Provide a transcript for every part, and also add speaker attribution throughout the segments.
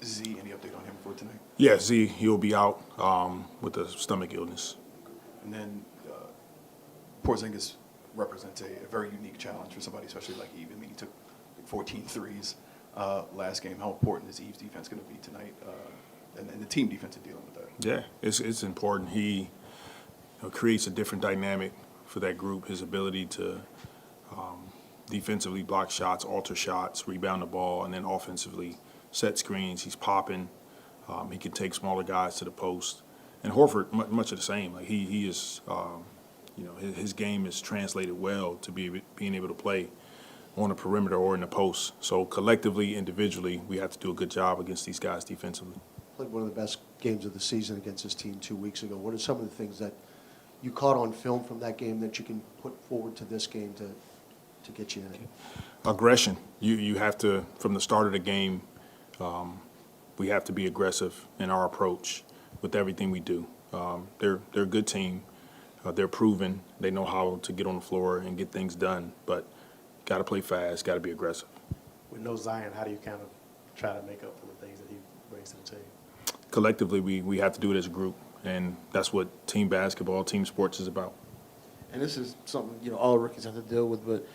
Speaker 1: Z, any update on him for tonight?
Speaker 2: Yeah, Z, he'll be out with a stomach illness.
Speaker 1: And then Porzingis represents a very unique challenge for somebody, especially like Eve. I mean, he took 14 threes last game. How important is Eve's defense going to be tonight, and the team defense in dealing with that?
Speaker 2: Yeah, it's important. He creates a different dynamic for that group. His ability to defensively block shots, alter shots, rebound the ball, and then offensively set screens. He's popping. He can take smaller guys to the post. And Horford, much of the same. Like he is, his game is translated well to being able to play on the perimeter or in the post. So collectively, individually, we have to do a good job against these guys defensively.
Speaker 3: Played one of the best games of the season against this team 2 weeks ago. What are some of the things that you caught on film from that game that you can put forward to this game to get you in it?
Speaker 2: Aggression. You have to, from the start of the game, we have to be aggressive in our approach with everything we do. They're a good team. They're proven. They know how to get on the floor and get things done. But got to play fast. Got to be aggressive.
Speaker 4: With no Zion, how do you kind of try to make up for the things that he brings to the table?
Speaker 2: Collectively, we have to do it as a group, and that's what team basketball, team sports is about.
Speaker 5: And this is something, all rookies have to deal with, but,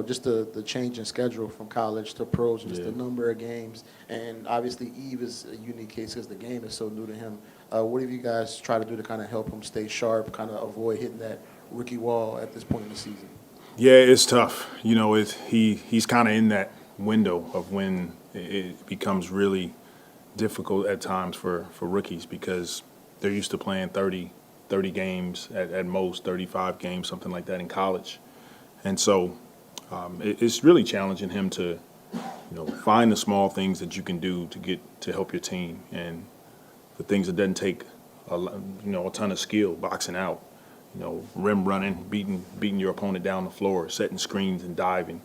Speaker 5: just the change in schedule from college to pros, just the number of games. And obviously Eve is a unique case because the game is so new to him. What have you guys tried to do to kind of help him stay sharp, kind of avoid hitting that rookie wall at this point in the season?
Speaker 2: Yeah, it's tough. He's kind of in that window of when it becomes really difficult at times for rookies because they're used to playing 30 games at most, 35 games, something like that in college. And so it's really challenging him to, find the small things that you can do to help your team and the things that doesn't take a ton of skill, boxing out, rim running, beating your opponent down the floor, setting screens and diving.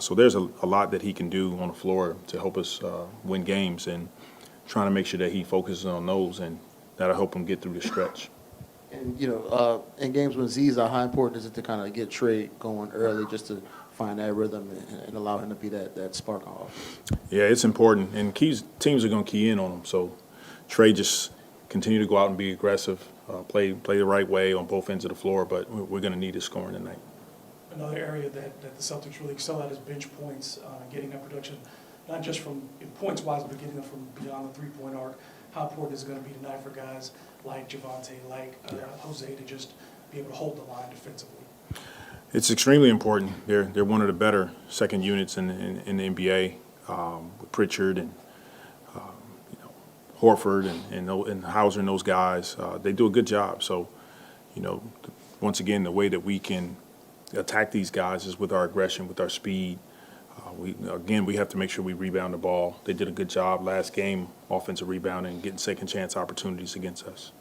Speaker 2: So there's a lot that he can do on the floor to help us win games, and trying to make sure that he focuses on those, and that'll help him get through the stretch.
Speaker 5: And, in games when Z's are, how important is it to kind of get Trey going early just to find that rhythm and allow him to be that spark on offense? Yeah,
Speaker 2: it's important, and teams are going to key in on him. So Trey just continue to go out and be aggressive, play the right way on both ends of the floor, but we're going to need his scoring tonight.
Speaker 6: Another area that the Celtics really excel at is bench points, getting that production, not just from points-wise, but getting them from beyond the three-point arc. How important is it going to be tonight for guys like Javante, like Jose, to just be able to hold the line defensively?
Speaker 2: It's extremely important. They're one of the better second units in the NBA with Pritchard and Horford and Hauser and those guys. They do a good job. So, once again, the way that we can attack these guys is with our aggression, with our speed. We have to make sure we rebound the ball. They did a good job last game, offensive rebounding, getting second chance opportunities against us.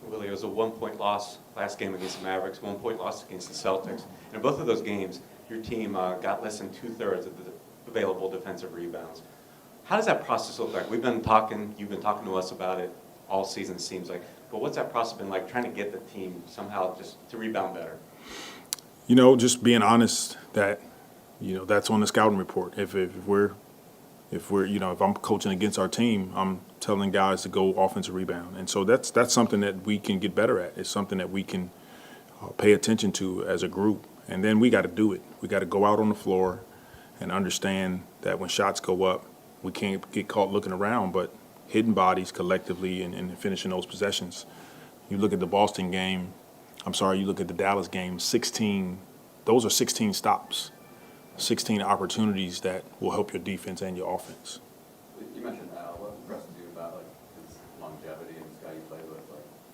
Speaker 7: Willie, it was a 1-point loss last game against the Mavericks, 1-point loss against the Celtics. And in both of those games, your team got less than 2/3 of the available defensive rebounds. How does that process look like? You've been talking to us about it all season, it seems like. But what's that process been like, trying to get the team somehow just to rebound better?
Speaker 2: Just being honest that, that's on the scouting report. If I'm coaching against our team, I'm telling guys to go offensive rebound. And so that's something that we can get better at. It's something that we can pay attention to as a group. And then we got to do it. We got to go out on the floor and understand that when shots go up, we can't get caught looking around, but hitting bodies collectively and finishing those possessions. You look at the Boston game, you look at the Dallas game, those are 16 stops, 16 opportunities that will help your defense and your offense.
Speaker 8: You mentioned what impresses you about his longevity and this guy you played with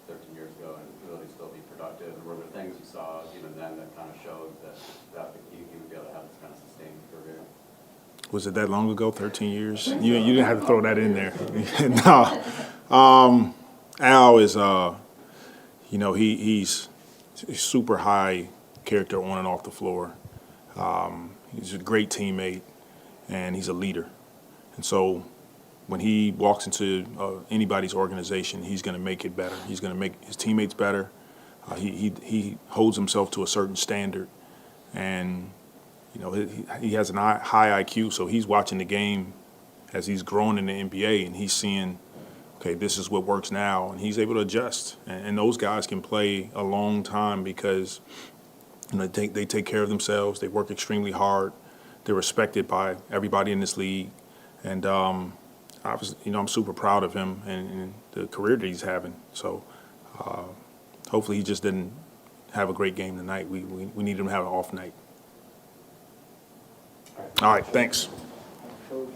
Speaker 8: 13 years ago and ability to still be productive. And were there things you saw even then that kind of showed that he would be able to have this kind of sustained career?
Speaker 2: Was it that long ago, 13 years? You didn't have to throw that in there. No. Al is, he's super high character on and off the floor. He's a great teammate, and he's a leader. And so when he walks into anybody's organization, he's going to make it better. He's going to make his teammates better. He holds himself to a certain standard, and he has a high IQ, so he's watching the game as he's grown in the NBA and he's seeing, okay, this is what works now, and he's able to adjust. And those guys can play a long time because they take care of themselves. They work extremely hard. They're respected by everybody in this league, and obviously, I'm super proud of him and the career that he's having. So hopefully, he just didn't have a great game tonight. We need him to have an off night. All right, thanks.
Speaker 5: Coach,